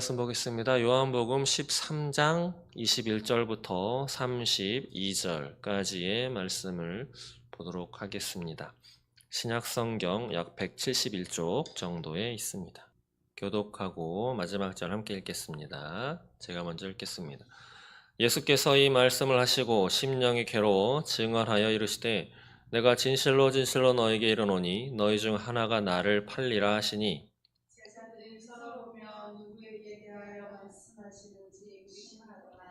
말씀 보겠습니다. 요한복음 13장 21절부터 32절까지의 말씀을 보도록 하겠습니다. 신약성경 약 171쪽 정도에 있습니다. 교독하고 마지막 절 함께 읽겠습니다. 제가 먼저 읽겠습니다. 예수께서 이 말씀을 하시고 심령이 괴로워 증언하여 이르시되 내가 진실로 진실로 너에게 이르노니 너희 중 하나가 나를 팔리라 하시니 제자들이 서로 보며 누구에게 대하여 말씀하시는지 의심하더라.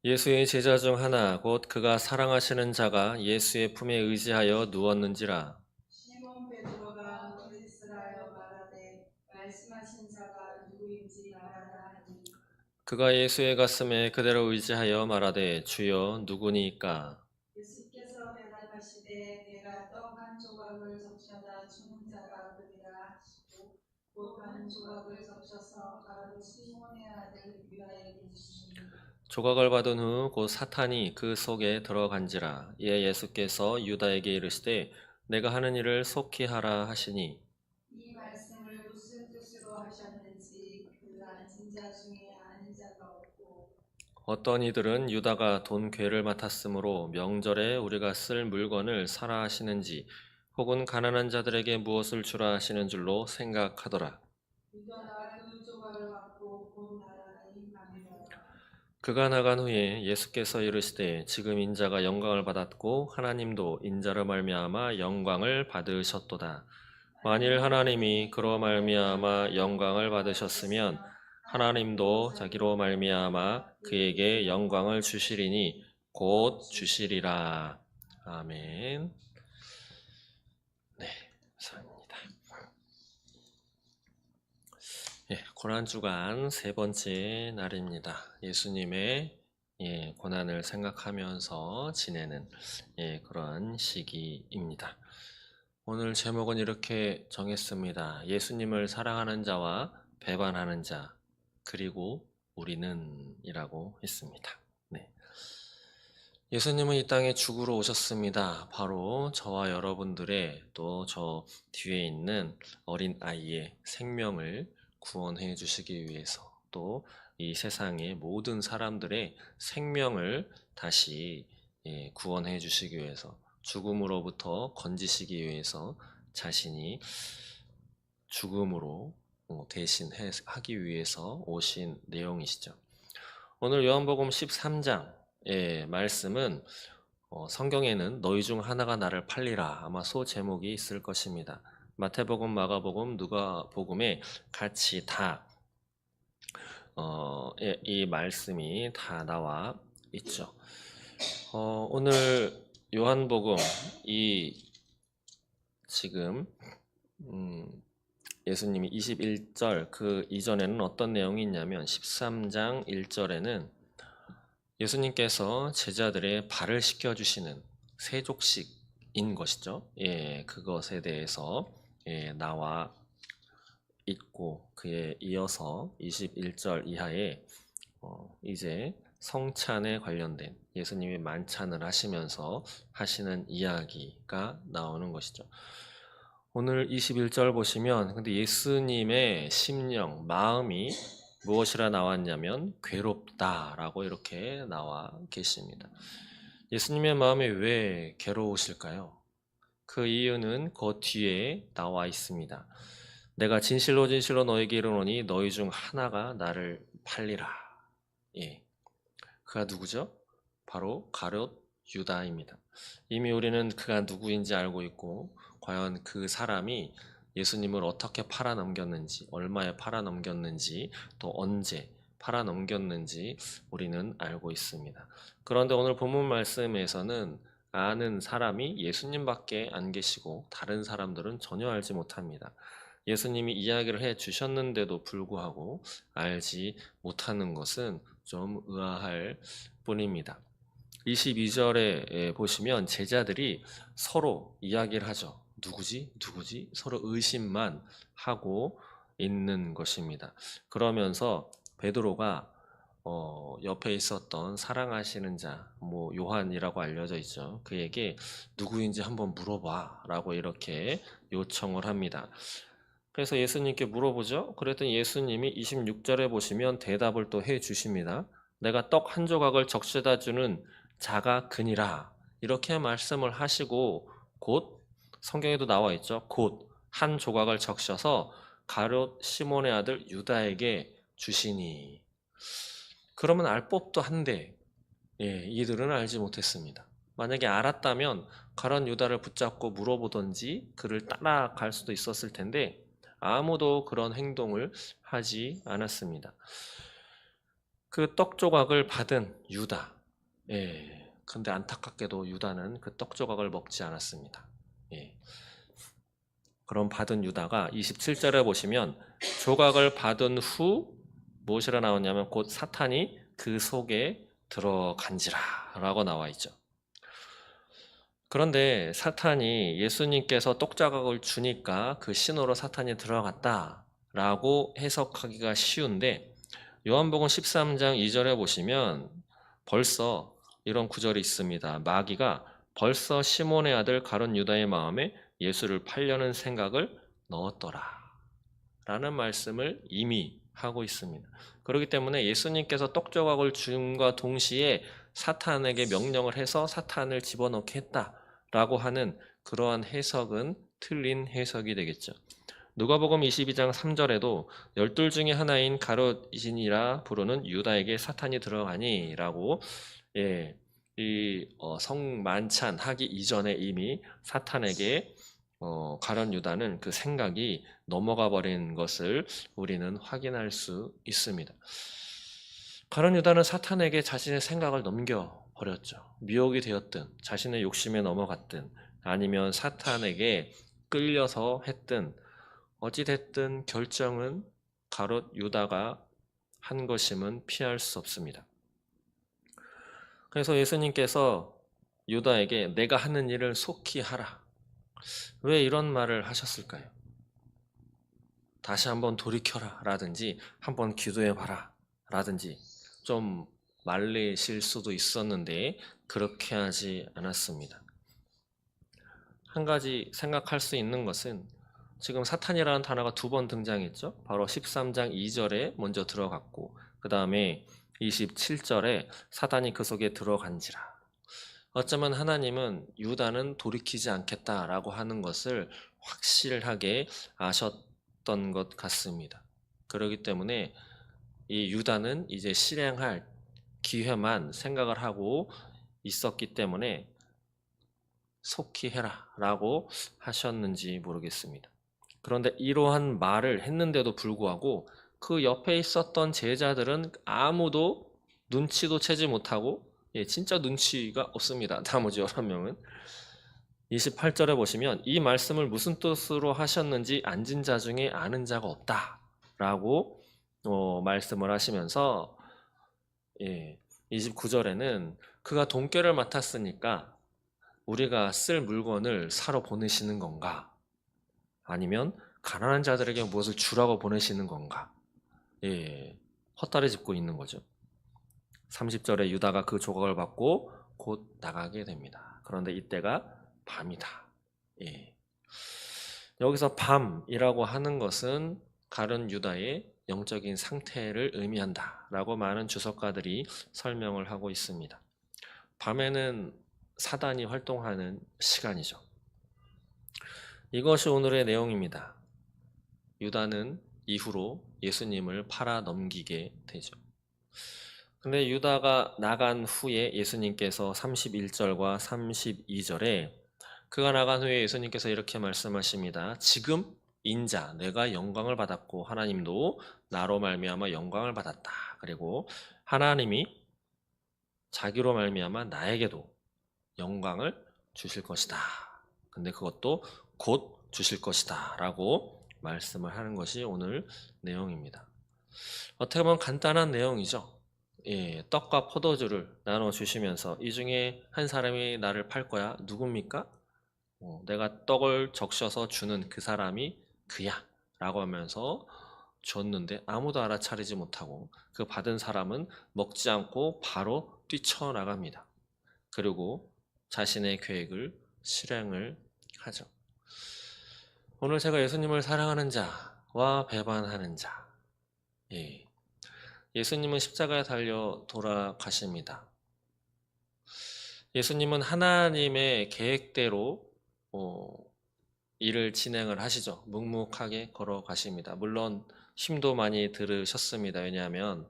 예수의 제자 중 하나 곧 그가 사랑하시는 자가 예수의 품에 의지하여 누웠는지라. 시몬 베드로가 거짓을하여 말하되 말씀하신 자가 누구인지 말하라 하니 그가 예수의 가슴에 그대로 의지하여 말하되 주여 누구니까. 예수께서 대답하시되 내가 떡 한 조각을 적셔다 주는 자가 그리라 하시고 곧 한 조각을 적셔서 바로 시몬의 아들 유다에게 주시니 조각을 받은 후 곧 사탄이 그 속에 들어간지라. 이에 예수께서 유다에게 이르시되 내가 하는 일을 속히 하라 하시니 이 말씀을 무슨 뜻으로 하셨는지 그 앉은 자 중에 아는 자가 없고 어떤 이들은 유다가 돈 괴를 맡았으므로 명절에 우리가 쓸 물건을 사라 하시는지 혹은 가난한 자들에게 무엇을 주라 하시는 줄로 생각하더라. 유다가 그 조각을 받고 곧 나라나니 가느니라. 그가 나간 후에 예수께서 이르시되 지금 인자가 영광을 받았고 하나님도 인자로 말미암아 영광을 받으셨도다. 만일 하나님이 그로 말미암아 영광을 받으셨으면 하나님도 자기로 말미암아 그에게 영광을 주시리니 곧 주시리라. 아멘. 네, 감사합니다. 고난주간 세 번째 날입니다. 예수님의 고난을 생각하면서 지내는 그러한 시기입니다. 오늘 제목은 이렇게 정했습니다. 예수님을 사랑하는 자와 배반하는 자, 그리고 우리는 이라고 했습니다. 네. 예수님은 이 땅에 죽으러 오셨습니다. 바로 저와 여러분들의 또 저 뒤에 있는 어린 아이의 생명을 구원해 주시기 위해서 또 이 세상의 모든 사람들의 생명을 다시 구원해 주시기 위해서 죽음으로부터 건지시기 위해서 자신이 죽음으로 대신하기 위해서 오신 내용이시죠. 오늘 요한복음 13장의 말씀은 성경에는 너희 중 하나가 나를 팔리라 아마 소 제목이 있을 것입니다. 마태복음, 마가복음, 누가복음에 같이 다 이 말씀이 다 나와 있죠. 오늘 요한복음 지금 예수님이 21절 그 이전에는 어떤 내용이 있냐면 13장 1절에는 예수님께서 제자들의 발을 씻겨주시는 세족식인 것이죠. 그것에 대해서 나와 있고 그에 이어서 21절 이하에 이제 성찬에 관련된 예수님이 만찬을 하시면서 하시는 이야기가 나오는 것이죠. 오늘 21절 보시면 근데 예수님의 심령, 마음이 무엇이라 나왔냐면 괴롭다라고 이렇게 나와 계십니다. 예수님의 마음이 왜 괴로우실까요? 그 이유는 그 뒤에 나와 있습니다. 내가 진실로 진실로 너에게 이르노니 너희 중 하나가 나를 팔리라. 그가 누구죠? 바로 가룟 유다입니다. 이미 우리는 그가 누구인지 알고 있고 과연 그 사람이 예수님을 어떻게 팔아넘겼는지, 얼마에 팔아넘겼는지, 또 언제 팔아넘겼는지 우리는 알고 있습니다. 그런데 오늘 본문 말씀에서는 아는 사람이 예수님밖에 안 계시고 다른 사람들은 전혀 알지 못합니다. 예수님이 이야기를 해 주셨는데도 불구하고 알지 못하는 것은 좀 의아할 뿐입니다. 22절에 보시면 제자들이 서로 이야기를 하죠. 누구지? 누구지? 서로 의심만 하고 있는 것입니다. 그러면서 베드로가 옆에 있었던 사랑하시는 자, 요한이라고 알려져 있죠. 그에게 누구인지 한번 물어봐 라고 이렇게 요청을 합니다. 그래서 예수님께 물어보죠. 그랬더니 예수님이 26절에 보시면 대답을 또 해 주십니다. 내가 떡 한 조각을 적셔다 주는 자가 그니라. 이렇게 말씀을 하시고 곧 성경에도 나와 있죠. 곧 한 조각을 적셔서 가룟 시몬의 아들 유다에게 주시니. 그러면 알 법도 한데 이들은 알지 못했습니다. 만약에 알았다면 가룟 유다를 붙잡고 물어보던지 그를 따라갈 수도 있었을 텐데 아무도 그런 행동을 하지 않았습니다. 그 떡 조각을 받은 유다. 근데 안타깝게도 유다는 그 떡 조각을 먹지 않았습니다. 그럼 받은 유다가 27절에 보시면 조각을 받은 후 무엇이라 나오냐면 곧 사탄이 그 속에 들어간지라 라고 나와 있죠. 그런데 사탄이 예수님께서 떡조각을 주니까 그 신호로 사탄이 들어갔다 라고 해석하기가 쉬운데 요한복음 13장 2절에 보시면 벌써 이런 구절이 있습니다. 마귀가 벌써 시몬의 아들 가룟 유다의 마음에 예수를 팔려는 생각을 넣었더라 라는 말씀을 이미 하고 있습니다. 그렇기 때문에 예수님께서 떡조각을 줌과 동시에 사탄에게 명령을 해서 사탄을 집어넣게 했다라고 하는 그러한 해석은 틀린 해석이 되겠죠. 누가복음 22장 3절에도 열둘 중에 하나인 가룟이라 부르는 유다에게 사탄이 들어가니라고 이 성만찬 하기 이전에 이미 사탄에게 가룟 유다는 그 생각이 넘어가 버린 것을 우리는 확인할 수 있습니다. 가룟 유다는 사탄에게 자신의 생각을 넘겨버렸죠. 미혹이 되었든 자신의 욕심에 넘어갔든 아니면 사탄에게 끌려서 했든 어찌됐든 결정은 가룟 유다가 한 것임은 피할 수 없습니다. 그래서 예수님께서 유다에게 내가 하는 일을 속히 하라. 왜 이런 말을 하셨을까요? 다시 한번 돌이켜라 라든지 한번 기도해 봐라 라든지 좀 말리실 수도 있었는데 그렇게 하지 않았습니다. 한 가지 생각할 수 있는 것은 지금 사탄이라는 단어가 두 번 등장했죠. 바로 13장 2절에 먼저 들어갔고 그 다음에 27절에 사탄이 그 속에 들어간지라. 어쩌면 하나님은 유다는 돌이키지 않겠다라고 하는 것을 확실하게 아셨던 것 같습니다. 그렇기 때문에 이 유다는 이제 실행할 기회만 생각을 하고 있었기 때문에 속히 해라 라고 하셨는지 모르겠습니다. 그런데 이러한 말을 했는데도 불구하고 그 옆에 있었던 제자들은 아무도 눈치도 채지 못하고 진짜 눈치가 없습니다. 나머지 11명은 28절에 보시면 이 말씀을 무슨 뜻으로 하셨는지 앉은 자 중에 아는 자가 없다 라고 말씀을 하시면서 29절에는 그가 돈꾀를 맡았으니까 우리가 쓸 물건을 사러 보내시는 건가? 아니면 가난한 자들에게 무엇을 주라고 보내시는 건가? 헛다리 짚고 있는 거죠. 30절에 유다가 그 조각을 받고 곧 나가게 됩니다. 그런데 이때가 밤이다. 여기서 밤이라고 하는 것은 가룟 유다의 영적인 상태를 의미한다 라고 많은 주석가들이 설명을 하고 있습니다. 밤에는 사단이 활동하는 시간이죠. 이것이 오늘의 내용입니다. 유다는 이후로 예수님을 팔아 넘기게 되죠. 근데 유다가 나간 후에 예수님께서 31절과 32절에 그가 나간 후에 예수님께서 이렇게 말씀하십니다. 지금 인자 내가 영광을 받았고 하나님도 나로 말미암아 영광을 받았다. 그리고 하나님이 자기로 말미암아 나에게도 영광을 주실 것이다. 근데 그것도 곧 주실 것이다 라고 말씀을 하는 것이 오늘 내용입니다. 어떻게 보면 간단한 내용이죠. 떡과 포도주를 나눠주시면서 이 중에 한 사람이 나를 팔 거야. 누굽니까? 내가 떡을 적셔서 주는 그 사람이 그야 라고 하면서 줬는데 아무도 알아차리지 못하고 그 받은 사람은 먹지 않고 바로 뛰쳐나갑니다. 그리고 자신의 계획을 실행을 하죠. 오늘 제가 예수님을 사랑하는 자와 배반하는 자. 예. 예수님은 십자가에 달려 돌아가십니다. 예수님은 하나님의 계획대로 일을 진행을 하시죠. 묵묵하게 걸어가십니다. 물론 힘도 많이 들으셨습니다. 왜냐하면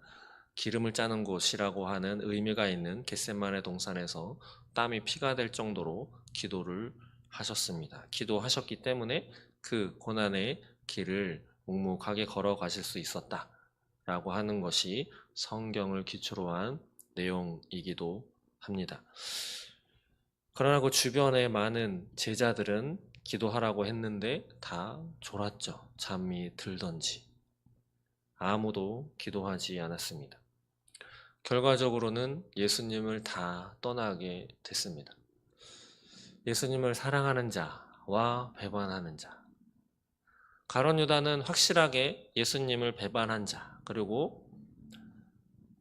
기름을 짜는 곳이라고 하는 의미가 있는 겟세마네 동산에서 땀이 피가 될 정도로 기도를 하셨습니다. 기도하셨기 때문에 그 고난의 길을 묵묵하게 걸어가실 수 있었다라고 하는 것이 성경을 기초로 한 내용이기도 합니다. 그러나 그 주변의 많은 제자들은 기도하라고 했는데 다 졸았죠. 잠이 들던지. 아무도 기도하지 않았습니다. 결과적으로는 예수님을 다 떠나게 됐습니다. 예수님을 사랑하는 자와 배반하는 자. 가룟 유다는 확실하게 예수님을 배반한 자, 그리고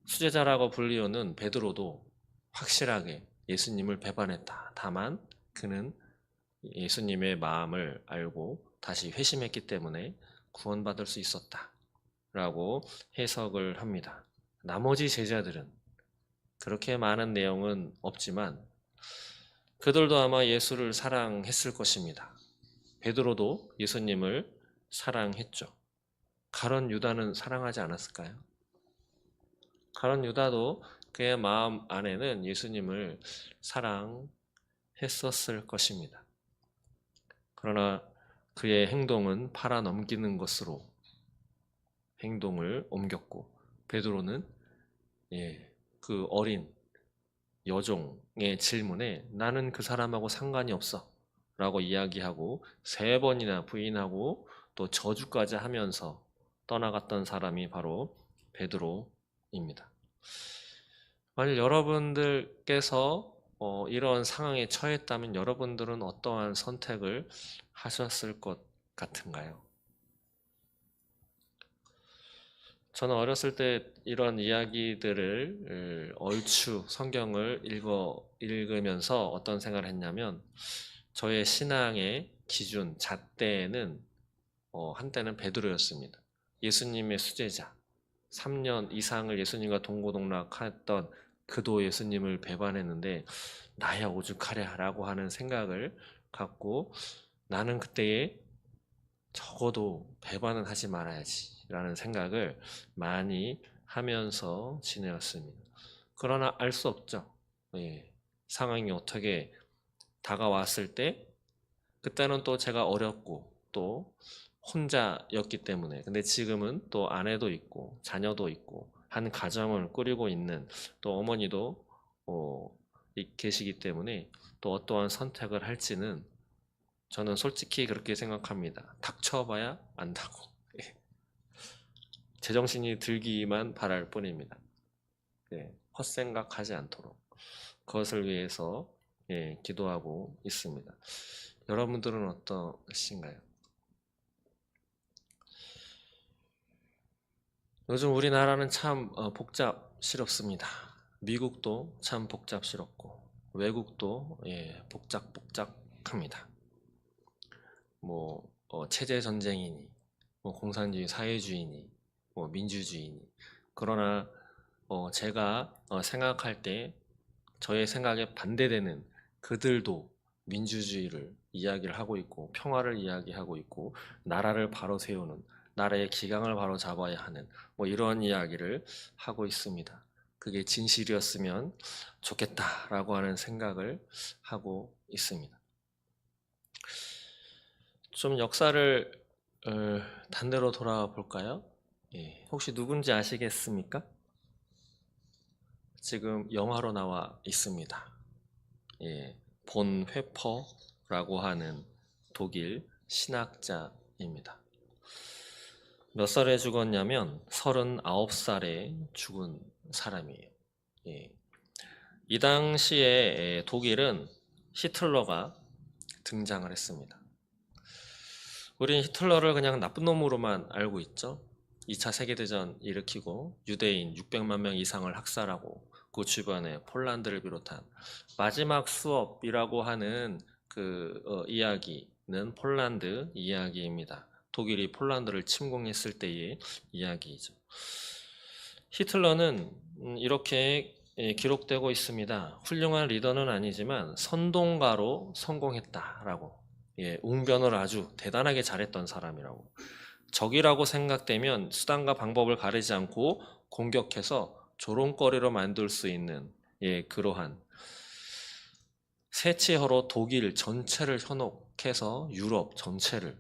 수제자라고 불리우는 베드로도 확실하게 예수님을 배반했다. 다만 그는 예수님의 마음을 알고 다시 회심했기 때문에 구원받을 수 있었다 라고 해석을 합니다. 나머지 제자들은 그렇게 많은 내용은 없지만 그들도 아마 예수를 사랑했을 것입니다. 베드로도 예수님을 사랑했죠. 가룟 유다는 사랑하지 않았을까요? 가룟 유다도 그의 마음 안에는 예수님을 사랑했었을 것입니다. 그러나 그의 행동은 팔아넘기는 것으로 행동을 옮겼고 베드로는 그 어린 여종의 질문에 나는 그 사람하고 상관이 없어 라고 이야기하고 3번이나 부인하고 또 저주까지 하면서 떠나갔던 사람이 바로 베드로입니다. 만일 여러분들께서 이런 상황에 처했다면 여러분들은 어떠한 선택을 하셨을 것 같은가요? 저는 어렸을 때 이런 이야기들을 얼추 성경을 읽으면서 어떤 생각을 했냐면 저의 신앙의 기준, 잣대는 한때는 베드로였습니다. 예수님의 수제자, 3년 이상을 예수님과 동고동락했던 그도 예수님을 배반했는데 나야 오죽하랴 라고 하는 생각을 갖고 나는 그때에 적어도 배반은 하지 말아야지 라는 생각을 많이 하면서 지내었습니다. 그러나 알 수 없죠. 상황이 어떻게 다가왔을 때 그때는 또 제가 어렸고 또 혼자였기 때문에 근데 지금은 또 아내도 있고 자녀도 있고 한 가정을 꾸리고 있는 또 어머니도 계시기 때문에 또 어떠한 선택을 할지는 저는 솔직히 그렇게 생각합니다. 닥쳐봐야 안다고. 제정신이 들기만 바랄 뿐입니다. 헛생각하지 않도록 그것을 위해서 기도하고 있습니다. 여러분들은 어떠신가요? 요즘 우리나라는 참 복잡스럽습니다. 미국도 참 복잡스럽고 외국도 복잡합니다. 체제 전쟁이니 공산주의 사회주의니 민주주의니 그러나 제가 생각할 때 저의 생각에 반대되는 그들도 민주주의를 이야기를 하고 있고 평화를 이야기하고 있고 나라를 바로 세우는 나라의 기강을 바로 잡아야 하는 이런 이야기를 하고 있습니다. 그게 진실이었으면 좋겠다라고 하는 생각을 하고 있습니다. 좀 역사를 단대로 돌아볼까요? 혹시 누군지 아시겠습니까? 지금 영화로 나와 있습니다. 본 회퍼라고 하는 독일 신학자입니다. 몇 살에 죽었냐면 39살에 죽은 사람이에요. 이 당시에 독일은 히틀러가 등장을 했습니다. 우리는 히틀러를 그냥 나쁜 놈으로만 알고 있죠. 2차 세계대전 일으키고 유대인 600만 명 이상을 학살하고 그 주변에 폴란드를 비롯한 마지막 수업이라고 하는 그 이야기는 있는 폴란드 이야기입니다. 독일이 폴란드를 침공했을 때의 이야기이죠. 히틀러는 이렇게 기록되고 있습니다. 훌륭한 리더는 아니지만 선동가로 성공했다라고. 웅변을 아주 대단하게 잘했던 사람이라고. 적이라고 생각되면 수단과 방법을 가리지 않고 공격해서 조롱거리로 만들 수 있는 그러한 세치허로 독일 전체를 현혹해서 유럽 전체를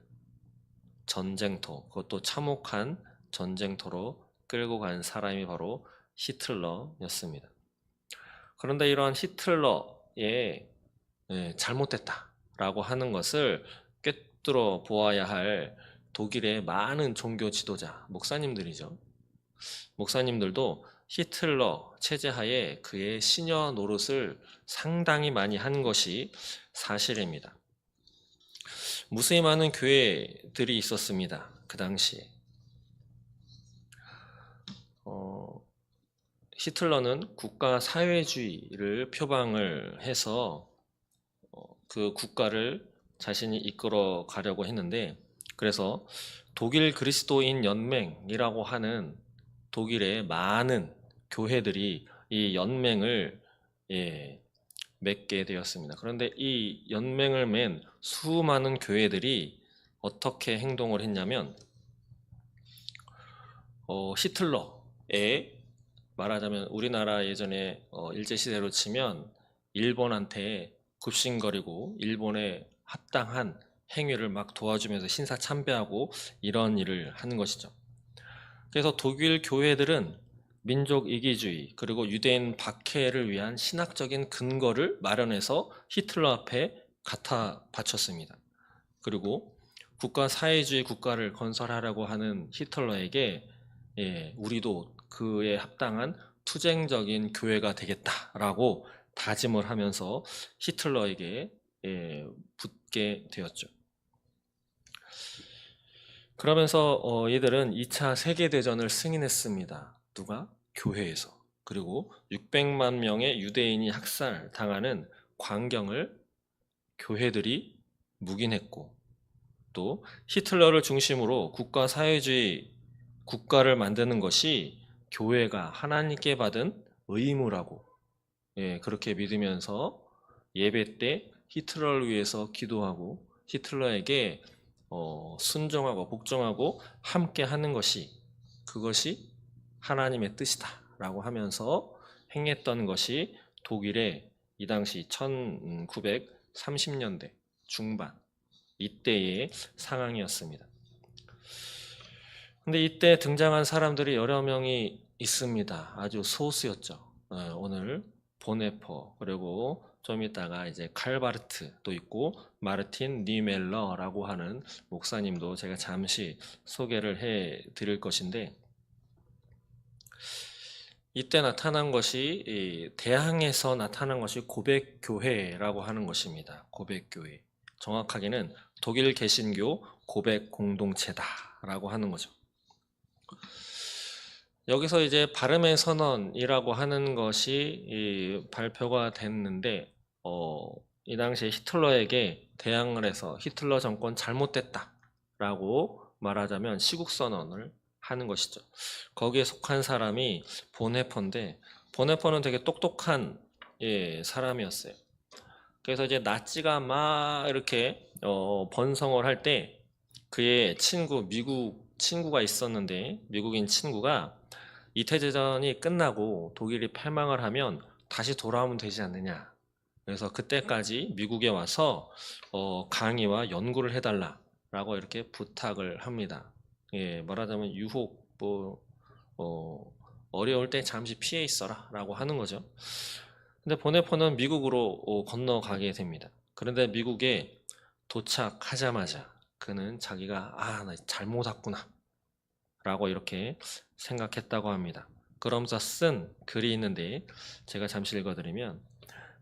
전쟁터, 그것도 참혹한 전쟁터로 끌고 간 사람이 바로 히틀러였습니다. 그런데 이러한 히틀러의 잘못됐다라고 하는 것을 꿰뚫어 보아야 할 독일의 많은 종교 지도자, 목사님들이죠. 목사님들도 히틀러 체제하에 그의 시녀 노릇을 상당히 많이 한 것이 사실입니다. 무수히 많은 교회들이 있었습니다. 그 당시에. 히틀러는 국가 사회주의를 표방을 해서 그 국가를 자신이 이끌어 가려고 했는데, 그래서 독일 그리스도인 연맹이라고 하는 독일의 많은 교회들이 이 연맹을 맺게 되었습니다. 그런데 이 연맹을 맺은 수많은 교회들이 어떻게 행동을 했냐면 히틀러의 말하자면 우리나라 예전에 일제시대로 치면 일본한테 굽신거리고 일본에 합당한 행위를 막 도와주면서 신사참배하고 이런 일을 하는 것이죠. 그래서 독일 교회들은 민족 이기주의 그리고 유대인 박해를 위한 신학적인 근거를 마련해서 히틀러 앞에 갖다 바쳤습니다. 그리고 국가 사회주의 국가를 건설하려고 하는 히틀러에게 우리도 그에 합당한 투쟁적인 교회가 되겠다라고 다짐을 하면서 히틀러에게 붙게 되었죠. 그러면서 이들은 2차 세계대전을 승인했습니다. 누가? 교회에서. 그리고 600만 명의 유대인이 학살당하는 광경을 교회들이 묵인했고, 또 히틀러를 중심으로 국가 사회주의 국가를 만드는 것이 교회가 하나님께 받은 의무라고 그렇게 믿으면서 예배 때 히틀러를 위해서 기도하고 히틀러에게 순종하고 복종하고 함께 하는 것이 그것이 하나님의 뜻이다 라고 하면서 행했던 것이 독일의 이 당시 1930년대 중반 이때의 상황이었습니다. 근데 이때 등장한 사람들이 여러 명이 있습니다. 아주 소수였죠. 오늘 보네퍼 그리고 좀 이따가 이제 칼바르트도 있고 마르틴 니멜러라고 하는 목사님도 제가 잠시 소개를 해 드릴 것인데, 이때 나타난 것이 대항에서 나타난 것이 고백교회라고 하는 것입니다. 고백교회. 정확하게는 독일 개신교 고백공동체다라고 하는 거죠. 여기서 이제 바름의 선언이라고 하는 것이 발표가 됐는데 이 당시에 히틀러에게 대항을 해서 히틀러 정권 잘못됐다라고 말하자면 시국선언을 하는 것이죠. 거기에 속한 사람이 보네퍼인데, 보네퍼는 되게 똑똑한 사람이었어요. 그래서 이제 나치가 막 이렇게 번성을 할 때 그의 친구, 미국 친구가 있었는데, 미국인 친구가 이태제전이 끝나고 독일이 패망을 하면 다시 돌아오면 되지 않느냐. 그래서 그때까지 미국에 와서 강의와 연구를 해달라라고 이렇게 부탁을 합니다. 말하자면 유혹, 어려울 때 잠시 피해 있어라라고 하는 거죠. 근데 보네퍼는 미국으로 건너가게 됩니다. 그런데 미국에 도착하자마자 그는 자기가 나 잘못 왔구나 라고 이렇게 생각했다고 합니다. 그러면서 쓴 글이 있는데 제가 잠시 읽어드리면,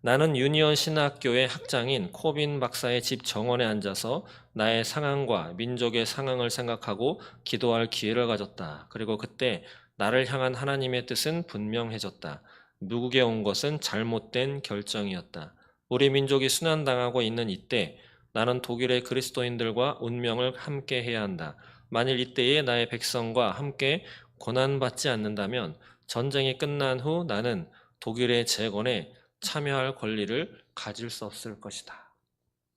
나는 유니온 신학교의 학장인 코빈 박사의 집 정원에 앉아서 나의 상황과 민족의 상황을 생각하고 기도할 기회를 가졌다. 그리고 그때 나를 향한 하나님의 뜻은 분명해졌다. 미국에 온 것은 잘못된 결정이었다. 우리 민족이 순환당하고 있는 이때 나는 독일의 그리스도인들과 운명을 함께 해야 한다. 만일 이때에 나의 백성과 함께 고난받지 않는다면 전쟁이 끝난 후 나는 독일의 재건에 참여할 권리를 가질 수 없을 것이다.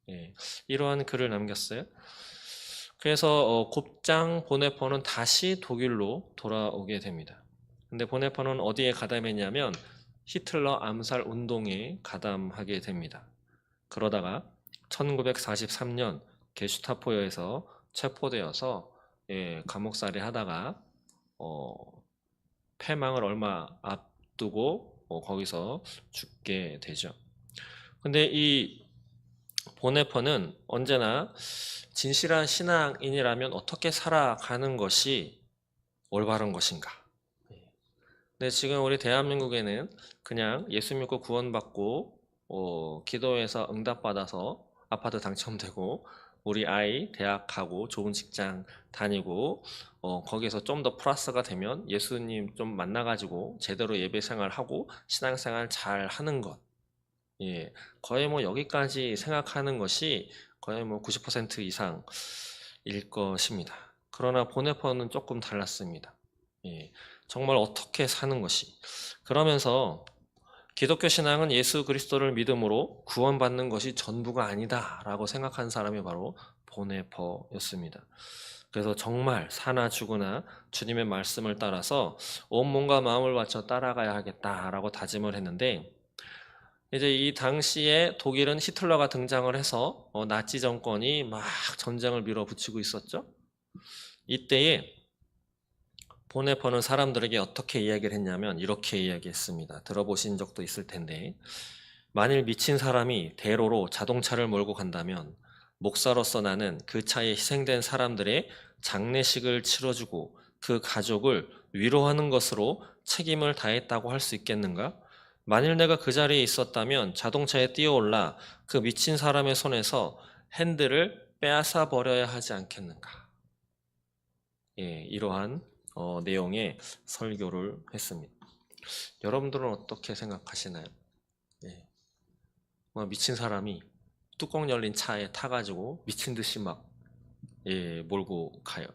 예, 이러한 글을 남겼어요. 그래서 곱장 보네퍼는 다시 독일로 돌아오게 됩니다. 근데 보네퍼는 어디에 가담했냐면 히틀러 암살 운동에 가담하게 됩니다. 그러다가 1943년 게슈타포에서 체포되어서 감옥살이 하다가 패망을 얼마 앞두고 거기서 죽게 되죠. 근데 이 보네퍼는 언제나 진실한 신앙인이라면 어떻게 살아가는 것이 올바른 것인가? 근데 지금 우리 대한민국에는 그냥 예수 믿고 구원받고 기도해서 응답받아서 아파트 당첨되고 우리 아이 대학 가고 좋은 직장 다니고 거기서 좀 더 플러스가 되면 예수님 좀 만나가지고 제대로 예배 생활하고 신앙생활 잘 하는 것. 예, 거의 뭐 여기까지 생각하는 것이 거의 뭐 90% 이상일 것입니다. 그러나 보네퍼는 조금 달랐습니다. 예, 정말 어떻게 사는 것이. 그러면서 기독교 신앙은 예수 그리스도를 믿음으로 구원받는 것이 전부가 아니다라고 생각한 사람이 바로 보네퍼였습니다. 그래서 정말 사나 죽으나 주님의 말씀을 따라서 온 몸과 마음을 바쳐 따라가야 하겠다라고 다짐을 했는데 이제 이 당시에 독일은 히틀러가 등장을 해서 나치 정권이 막 전쟁을 밀어붙이고 있었죠. 이때에 보네퍼는 사람들에게 어떻게 이야기를 했냐면 이렇게 이야기했습니다. 들어보신 적도 있을 텐데 만일 미친 사람이 대로로 자동차를 몰고 간다면 목사로서 나는 그 차에 희생된 사람들의 장례식을 치러주고 그 가족을 위로하는 것으로 책임을 다했다고 할 수 있겠는가? 만일 내가 그 자리에 있었다면 자동차에 뛰어올라 그 미친 사람의 손에서 핸들을 빼앗아 버려야 하지 않겠는가? 예, 이러한 내용의 설교를 했습니다. 여러분들은 어떻게 생각하시나요? 예, 미친 사람이 뚜껑 열린 차에 타가지고 미친 듯이 막 몰고 가요.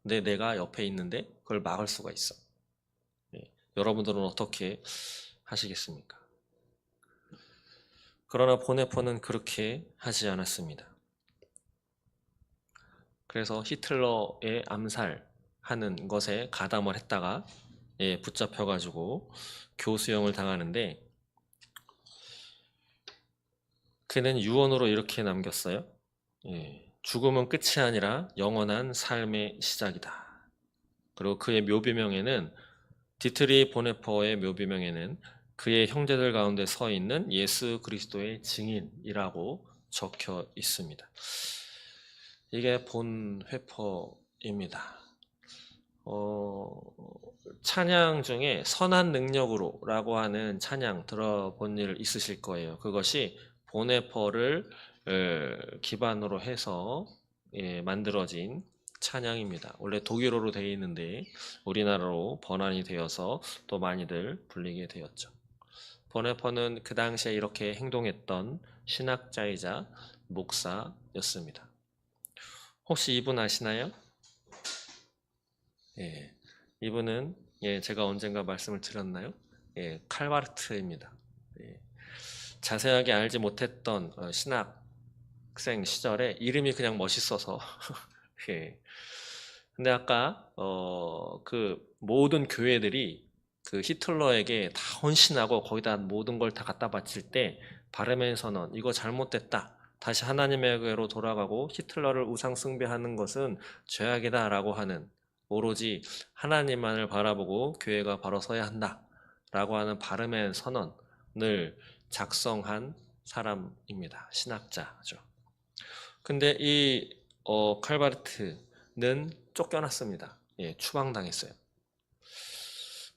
근데 내가 옆에 있는데 그걸 막을 수가 있어. 예, 여러분들은 어떻게 하시겠습니까? 그러나 보네퍼는 그렇게 하지 않았습니다. 그래서 히틀러의 암살하는 것에 가담을 했다가 붙잡혀가지고 교수형을 당하는데 그는 유언으로 이렇게 남겼어요. 죽음은 끝이 아니라 영원한 삶의 시작이다. 그리고 그의 묘비명에는 디트리 보네퍼의 묘비명에는 그의 형제들 가운데 서 있는 예수 그리스도의 증인이라고 적혀 있습니다. 이게 본회퍼입니다. 찬양 중에 선한 능력으로라고 하는 찬양 들어본 일 있으실 거예요. 그것이 보네퍼를 기반으로 해서 만들어진 찬양입니다. 원래 독일어로 되어 있는데 우리나라로 번안이 되어서 또 많이들 불리게 되었죠. 보네퍼는 그 당시에 이렇게 행동했던 신학자이자 목사였습니다. 혹시 이분 아시나요? 예, 이분은 제가 언젠가 말씀을 드렸나요? 칼바르트입니다. 자세하게 알지 못했던 신학생 시절에 이름이 그냥 멋있어서 예. 근데 아까 그 모든 교회들이 그 히틀러에게 다 헌신하고 거기다 모든 걸 다 갖다 바칠 때 바르멘 선언 이거 잘못됐다. 다시 하나님에게로 돌아가고 히틀러를 우상 숭배하는 것은 죄악이다라고 하는 오로지 하나님만을 바라보고 교회가 바로 서야 한다라고 하는 바르멘 선언을 작성한 사람입니다. 신학자죠. 근데 이 칼바르트는 쫓겨났습니다. 추방당했어요.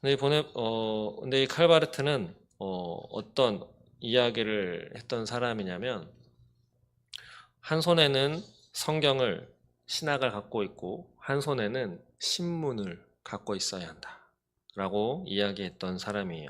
근데 이 칼바르트는 어떤 이야기를 했던 사람이냐면 한 손에는 성경을 신학을 갖고 있고 한 손에는 신문을 갖고 있어야 한다 라고 이야기했던 사람이에요.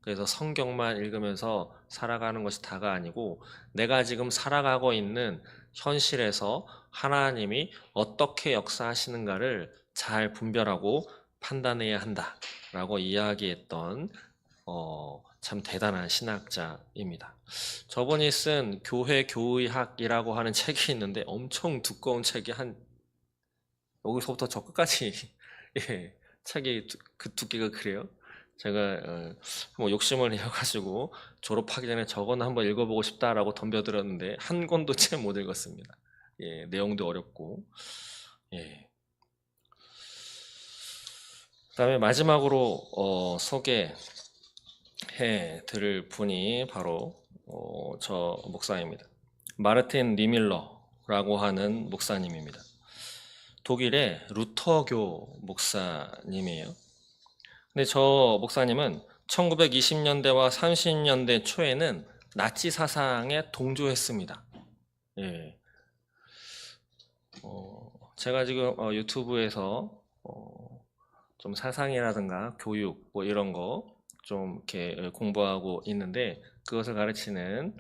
그래서 성경만 읽으면서 살아가는 것이 다가 아니고 내가 지금 살아가고 있는 현실에서 하나님이 어떻게 역사하시는가를 잘 분별하고 판단해야 한다라고 이야기했던 참 대단한 신학자입니다. 저분이 쓴 교회 교의학이라고 하는 책이 있는데 엄청 두꺼운 책이 한 여기서부터 저 끝까지 예, 책이 그 두께가 그래요. 제가 뭐 욕심을 내어가지고 졸업하기 전에 저거는 한번 읽어보고 싶다라고 덤벼들었는데 한 권도 채 못 읽었습니다. 예, 내용도 어렵고. 예. 그다음에 마지막으로 소개해 드릴 분이 바로 저 목사입니다. 마르틴 니밀러라고 하는 목사님입니다. 독일의 루터교 목사님이에요. 근데 저 목사님은 1920년대와 30년대 초에는 나치 사상에 동조했습니다. 예. 제가 지금 유튜브에서 좀 사상이라든가 교육 뭐 이런 거 좀 이렇게 공부하고 있는데 그것을 가르치는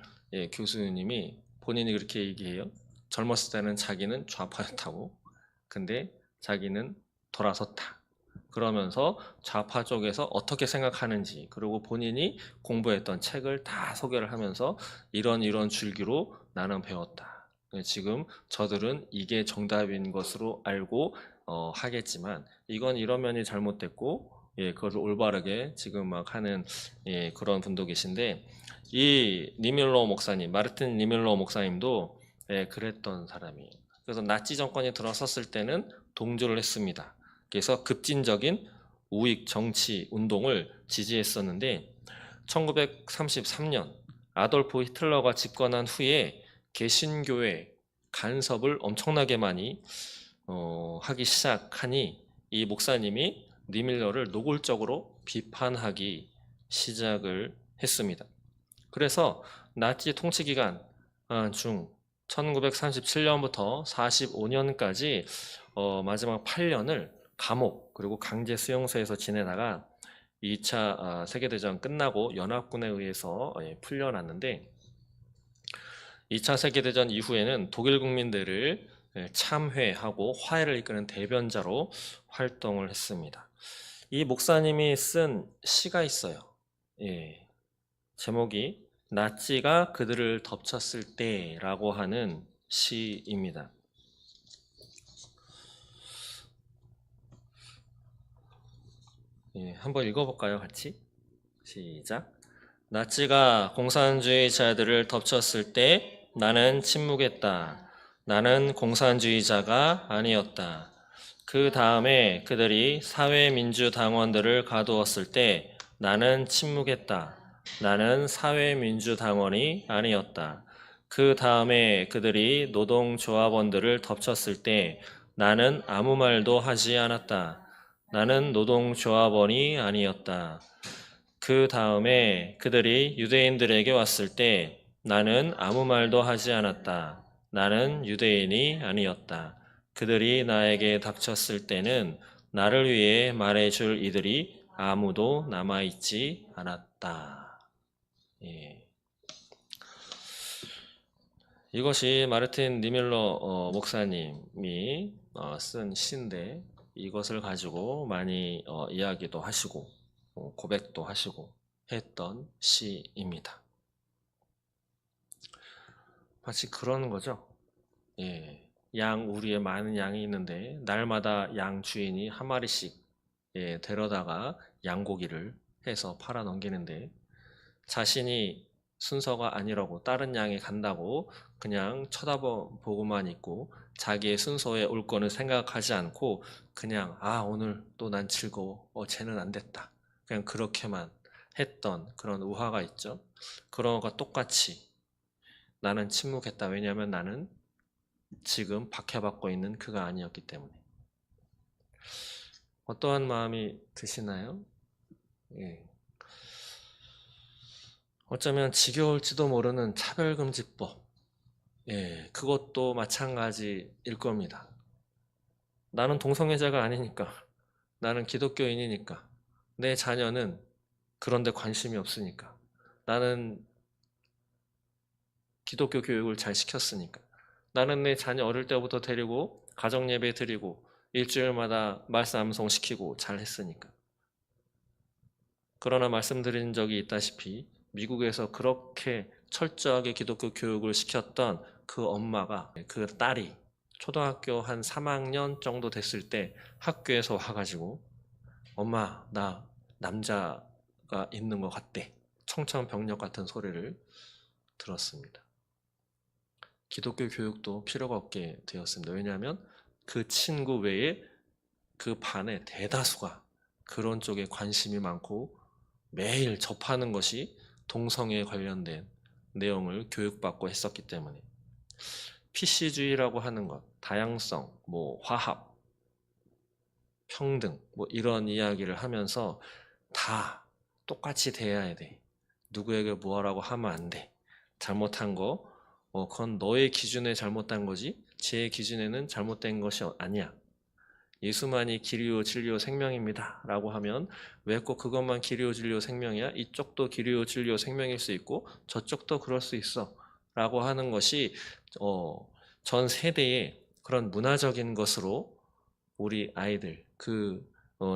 교수님이 본인이 그렇게 얘기해요. 젊었을 때는 자기는 좌파였다고. 근데 자기는 돌아섰다. 그러면서 좌파 쪽에서 어떻게 생각하는지 그리고 본인이 공부했던 책을 다 소개를 하면서 이런 줄기로 나는 배웠다. 지금 저들은 이게 정답인 것으로 알고 하겠지만 이건 이런 면이 잘못됐고 그것을 올바르게 지금 막 하는 그런 분도 계신데 이 니밀러 목사님, 마르틴 니밀러 목사님도 그랬던 사람이에요. 그래서 나치 정권이 들어섰을 때는 동조를 했습니다. 그래서 급진적인 우익 정치 운동을 지지했었는데 1933년 아돌프 히틀러가 집권한 후에 개신교회 간섭을 엄청나게 많이 하기 시작하니 이 목사님이 니밀러를 노골적으로 비판하기 시작을 했습니다. 그래서 나치 통치 기간 중 1937년부터 45년까지 마지막 8년을 감옥 그리고 강제 수용소에서 지내다가 2차 세계대전 끝나고 연합군에 의해서 풀려났는데 2차 세계대전 이후에는 독일 국민들을 참회하고 화해를 이끄는 대변자로 활동을 했습니다. 이 목사님이 쓴 시가 있어요. 예, 제목이 나치가 그들을 덮쳤을 때라고 하는 시입니다. 예, 한번 읽어볼까요, 같이? 시작. 나치가 공산주의자들을 덮쳤을 때 나는 침묵했다. 나는 공산주의자가 아니었다. 그 다음에 그들이 사회민주당원들을 가두었을 때 나는 침묵했다. 나는 사회민주당원이 아니었다. 그 다음에 그들이 노동조합원들을 덮쳤을 때 나는 아무 말도 하지 않았다. 나는 노동조합원이 아니었다. 그 다음에 그들이 유대인들에게 왔을 때 나는 아무 말도 하지 않았다. 나는 유대인이 아니었다. 그들이 나에게 닥쳤을 때는 나를 위해 말해줄 이들이 아무도 남아있지 않았다. 예. 이것이 마르틴 니밀러 목사님이 쓴 시인데 이것을 가지고 많이 이야기도 하시고 고백도 하시고 했던 시입니다. 마치 그런 거죠. 예. 우리의 많은 양이 있는데 날마다 양 주인이 한 마리씩 데려다가 양고기를 해서 팔아 넘기는데 자신이 순서가 아니라고 다른 양이 간다고 그냥 쳐다보고만 있고 자기의 순서에 올 거는 생각하지 않고 그냥 오늘 또 난 즐거워 쟤는 안 됐다 그냥 그렇게만 했던 그런 우화가 있죠. 그런 것과 똑같이 나는 침묵했다. 왜냐하면 나는 지금 박해받고 있는 그가 아니었기 때문에. 어떠한 마음이 드시나요? 예. 어쩌면 지겨울지도 모르는 차별금지법. 예, 그것도 마찬가지일 겁니다. 나는 동성애자가 아니니까, 나는 기독교인이니까, 내 자녀는 그런데 관심이 없으니까. 나는 기독교 교육을 잘 시켰으니까. 나는 내 자녀 어릴 때부터 데리고 가정 예배 드리고 일주일마다 말씀 암송시키고 잘 했으니까. 그러나 말씀드린 적이 있다시피 미국에서 그렇게 철저하게 기독교 교육을 시켰던 그 엄마가, 그 딸이 초등학교 한 3학년 정도 됐을 때 학교에서 와가지고 엄마, 나 남자가 있는 것 같대. 청천벽력 같은 소리를 들었습니다. 기독교 교육도 필요가 없게 되었습니다. 왜냐하면 그 친구 외에 그 반의 대다수가 그런 쪽에 관심이 많고 매일 접하는 것이 동성애에 관련된 내용을 교육받고 했었기 때문에 PC주의라고 하는 것, 다양성, 화합, 평등 이런 이야기를 하면서 다 똑같이 대해야 돼. 누구에게 뭐하라고 하면 안 돼. 잘못한 거 그건 너의 기준에 잘못된 거지 제 기준에는 잘못된 것이 아니야. 예수만이 길이요 진리요 생명입니다 라고 하면 왜 꼭 그것만 길이요 진리요 생명이야? 이쪽도 길이요 진리요 생명일 수 있고 저쪽도 그럴 수 있어 라고 하는 것이 전 세대의 그런 문화적인 것으로 우리 아이들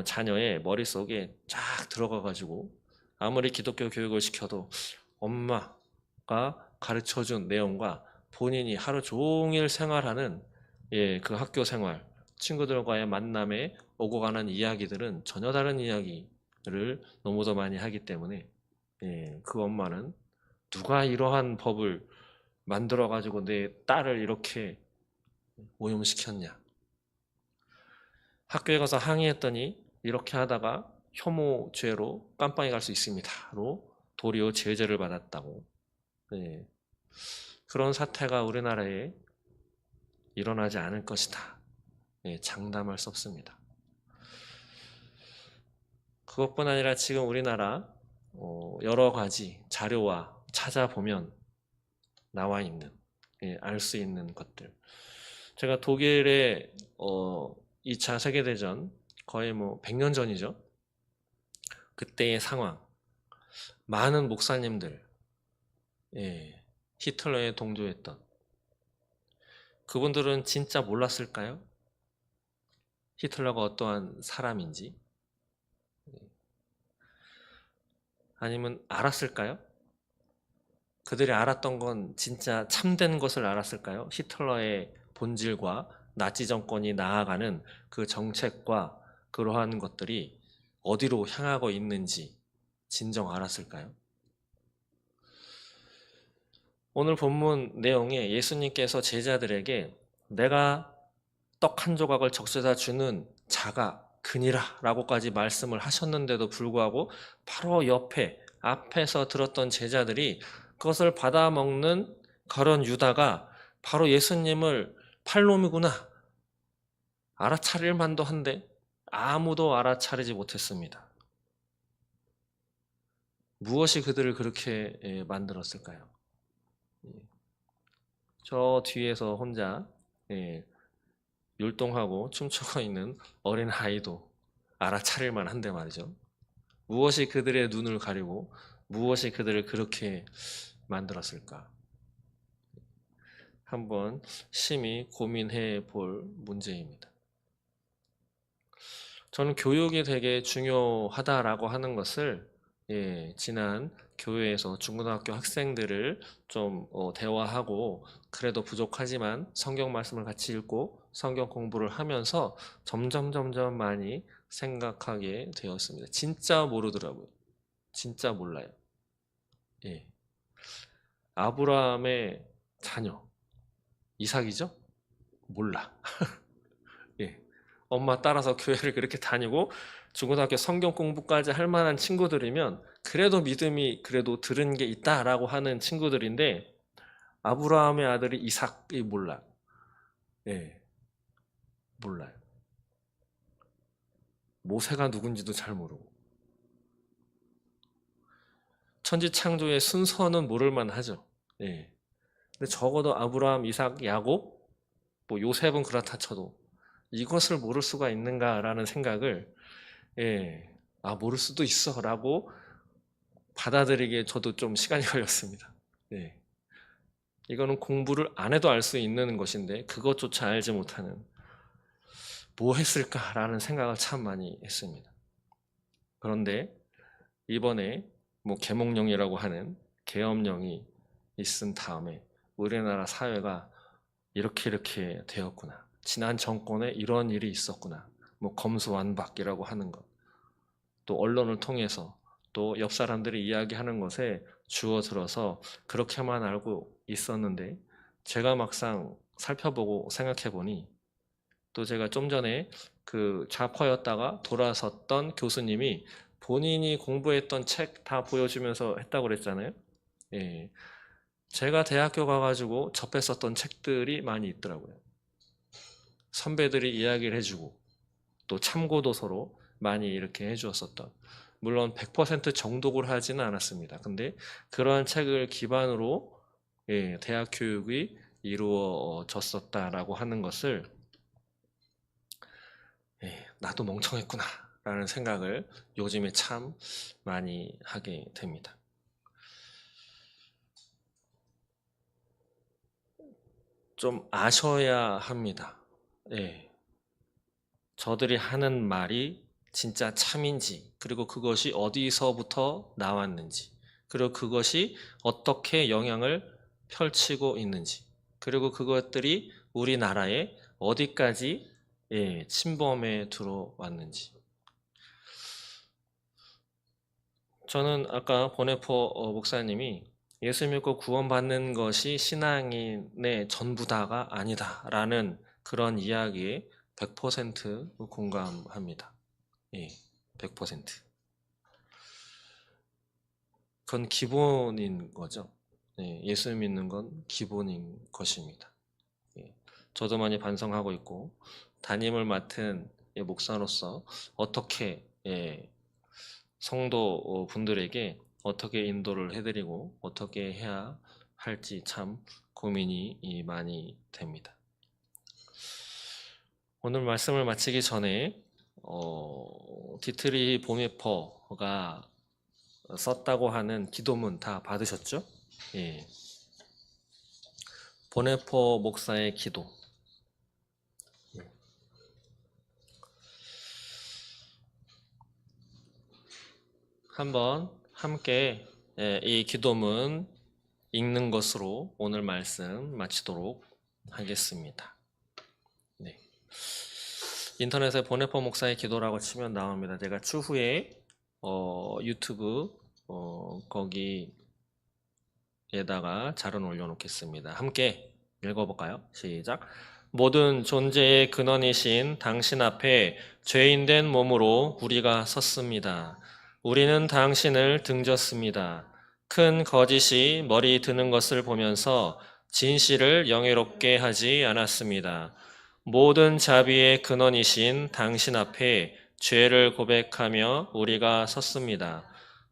자녀의 머릿속에 쫙 들어가가지고 아무리 기독교 교육을 시켜도 엄마가 가르쳐준 내용과 본인이 하루 종일 생활하는 그 학교 생활, 친구들과의 만남에 오고 가는 이야기들은 전혀 다른 이야기를 너무도 많이 하기 때문에 그 엄마는 누가 이러한 법을 만들어가지고 내 딸을 이렇게 오염시켰냐. 학교에 가서 항의했더니 이렇게 하다가 혐오죄로 깜빵에 갈 수 있습니다로 도리어 제재를 받았다고. 그런 사태가 우리나라에 일어나지 않을 것이다. 장담할 수 없습니다. 그것뿐 아니라 지금 우리나라 여러 가지 자료와 찾아보면 나와 있는, 알 수 있는 것들. 제가 독일의 2차 세계대전 거의 100년 전이죠. 그때의 상황. 많은 목사님들, 히틀러에 동조했던 그분들은 진짜 몰랐을까요? 히틀러가 어떠한 사람인지? 아니면 알았을까요? 그들이 알았던 건 진짜 참된 것을 알았을까요? 히틀러의 본질과 나치 정권이 나아가는 그 정책과 그러한 것들이 어디로 향하고 있는지 진정 알았을까요? 오늘 본문 내용에 예수님께서 제자들에게 내가 떡 한 조각을 적셔다 주는 자가 그니라 라고까지 말씀을 하셨는데도 불구하고 바로 옆에 앞에서 들었던 제자들이 그것을 받아먹는 그런 유다가 바로 예수님을 팔놈이구나 알아차릴 만도 한데 아무도 알아차리지 못했습니다. 무엇이 그들을 그렇게 만들었을까요? 저 뒤에서 혼자 율동하고 춤추고 있는 어린 아이도 알아차릴 만한데 말이죠. 무엇이 그들의 눈을 가리고 무엇이 그들을 그렇게 만들었을까? 한번 심히 고민해 볼 문제입니다. 저는 교육이 되게 중요하다라고 하는 것을 지난 교회에서 중고등학교 학생들을 좀 대화하고 그래도 부족하지만 성경 말씀을 같이 읽고 성경 공부를 하면서 점점 많이 생각하게 되었습니다. 진짜 모르더라고요. 진짜 몰라요. 아브라함의 자녀 이삭이죠? 몰라. 엄마 따라서 교회를 그렇게 다니고 중고등학교 성경 공부까지 할 만한 친구들이면 그래도 믿음이 그래도 들은 게 있다라고 하는 친구들인데 아브라함의 아들이 이삭이 몰라. 몰라요. 모세가 누군지도 잘 모르고 천지창조의 순서는 모를 만하죠. 근데 적어도 아브라함, 이삭, 야곱, 요셉은 그렇다 쳐도 이것을 모를 수가 있는가라는 생각을 모를 수도 있어 라고 받아들이기에 저도 좀 시간이 걸렸습니다. 네. 이거는 공부를 안 해도 알 수 있는 것인데 그것조차 알지 못하는 뭐 했을까라는 생각을 참 많이 했습니다. 그런데 이번에 뭐 계몽령이라고 하는 계엄령이 있은 다음에 우리나라 사회가 이렇게 되었구나. 지난 정권에 이런 일이 있었구나. 뭐 검수완박이라고 하는 것. 또 언론을 통해서 또 옆 사람들이 이야기하는 것에 주워들어서 그렇게만 알고 있었는데 제가 막상 살펴보고 생각해 보니 또 제가 좀 전에 그 좌파였다가 돌아섰던 교수님이 본인이 공부했던 책 다 보여주면서 했다고 그랬잖아요. 예. 제가 대학교 가가지고 접했었던 책들이 많이 있더라고요. 선배들이 이야기를 해주고 또 참고도서로 많이 이렇게 해주었었던, 물론 100% 정독을 하지는 않았습니다. 근데 그러한 책을 기반으로 대학 교육이 이루어졌었다라고 하는 것을 나도 멍청했구나 라는 생각을 요즘에 참 많이 하게 됩니다. 좀 아셔야 합니다. 저들이 하는 말이 진짜 참인지, 그리고 그것이 어디서부터 나왔는지, 그리고 그것이 어떻게 영향을 펼치고 있는지, 그리고 그것들이 우리나라에 어디까지 침범해 들어왔는지. 저는 아까 보네포 목사님이 예수 믿고 구원받는 것이 신앙인의 전부다가 아니다라는 그런 이야기에 100% 공감합니다. 100%. 그건 기본인 거죠. 예수 믿는 건 기본인 것입니다. 저도 많이 반성하고 있고 담임을 맡은 목사로서 어떻게 성도 분들에게 어떻게 인도를 해드리고 어떻게 해야 할지 참 고민이 많이 됩니다. 오늘 말씀을 마치기 전에 디트리 보메퍼가 썼다고 하는 기도문 다 받으셨죠? 보네포 목사의 기도. 한번 함께 이 기도문 읽는 것으로 오늘 말씀 마치도록 하겠습니다. 인터넷에 보네포 목사의 기도라고 치면 나옵니다. 제가 추후에 유튜브 거기에다가 자료 올려놓겠습니다. 함께 읽어볼까요? 시작. 모든 존재의 근원이신 당신 앞에 죄인된 몸으로 우리가 섰습니다. 우리는 당신을 등졌습니다. 큰 거짓이 머리 드는 것을 보면서 진실을 영예롭게 하지 않았습니다. 모든 자비의 근원이신 당신 앞에 죄를 고백하며 우리가 섰습니다.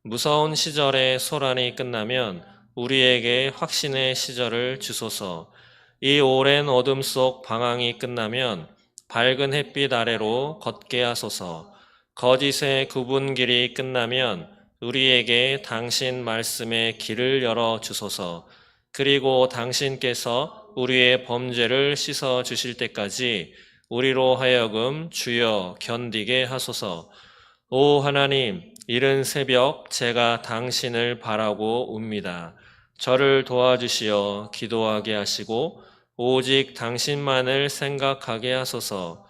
무서운 시절의 소란이 끝나면 우리에게 확신의 시절을 주소서. 이 오랜 어둠 속 방황이 끝나면 밝은 햇빛 아래로 걷게 하소서. 거짓의 구분길이 끝나면 우리에게 당신 말씀의 길을 열어 주소서. 그리고 당신께서 우리의 범죄를 씻어 주실 때까지 우리로 하여금 주여 견디게 하소서. 오 하나님, 이른 새벽 제가 당신을 바라고 웁니다. 저를 도와주시어 기도하게 하시고 오직 당신만을 생각하게 하소서.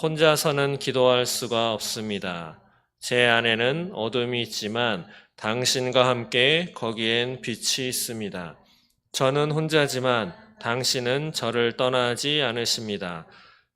혼자서는 기도할 수가 없습니다. 제 안에는 어둠이 있지만 당신과 함께 거기엔 빛이 있습니다. 저는 혼자지만 당신은 저를 떠나지 않으십니다.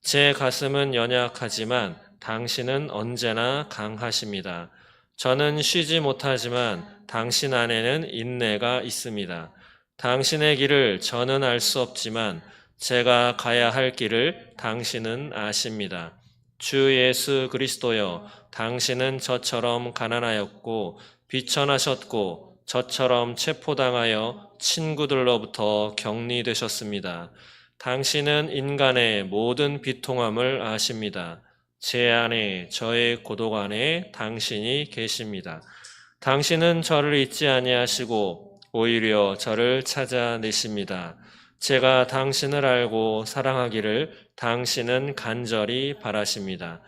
제 가슴은 연약하지만 당신은 언제나 강하십니다. 저는 쉬지 못하지만 당신 안에는 인내가 있습니다. 당신의 길을 저는 알 수 없지만 제가 가야 할 길을 당신은 아십니다. 주 예수 그리스도여, 당신은 저처럼 가난하였고 비천하셨고 저처럼 체포당하여 친구들로부터 격리되셨습니다. 당신은 인간의 모든 비통함을 아십니다. 제 안에, 저의 고독 안에 당신이 계십니다. 당신은 저를 잊지 아니하시고 오히려 저를 찾아내십니다. 제가 당신을 알고 사랑하기를 당신은 간절히 바라십니다.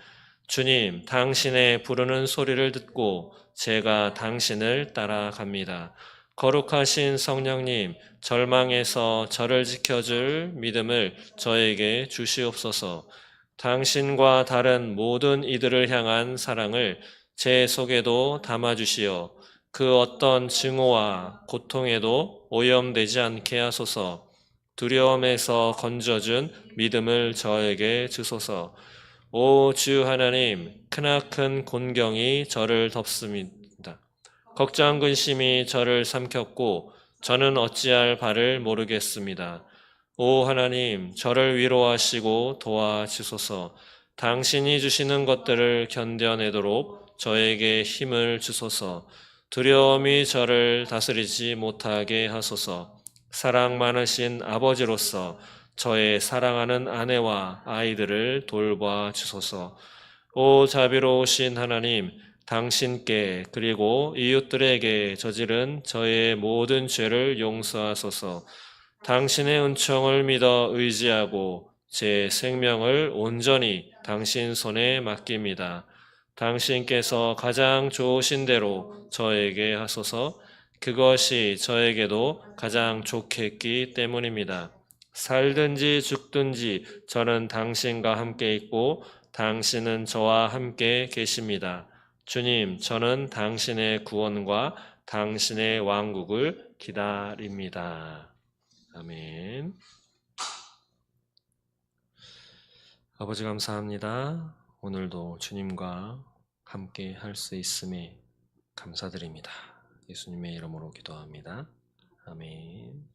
주님, 당신의 부르는 소리를 듣고 제가 당신을 따라갑니다. 거룩하신 성령님, 절망에서 저를 지켜줄 믿음을 저에게 주시옵소서. 당신과 다른 모든 이들을 향한 사랑을 제 속에도 담아주시어 그 어떤 증오와 고통에도 오염되지 않게 하소서. 두려움에서 건져준 믿음을 저에게 주소서. 오 주 하나님, 크나큰 곤경이 저를 덮습니다. 걱정 근심이 저를 삼켰고 저는 어찌할 바를 모르겠습니다. 오 하나님, 저를 위로하시고 도와주소서. 당신이 주시는 것들을 견뎌내도록 저에게 힘을 주소서. 두려움이 저를 다스리지 못하게 하소서. 사랑 많으신 아버지로서 저의 사랑하는 아내와 아이들을 돌봐 주소서. 오 자비로우신 하나님, 당신께 그리고 이웃들에게 저지른 저의 모든 죄를 용서하소서. 당신의 은총을 믿어 의지하고 제 생명을 온전히 당신 손에 맡깁니다. 당신께서 가장 좋으신 대로 저에게 하소서. 그것이 저에게도 가장 좋겠기 때문입니다. 살든지 죽든지 저는 당신과 함께 있고 당신은 저와 함께 계십니다. 주님, 저는 당신의 구원과 당신의 왕국을 기다립니다. 아멘. 아버지 감사합니다. 오늘도 주님과 함께 할 수 있음에 감사드립니다. 예수님의 이름으로 기도합니다. 아멘.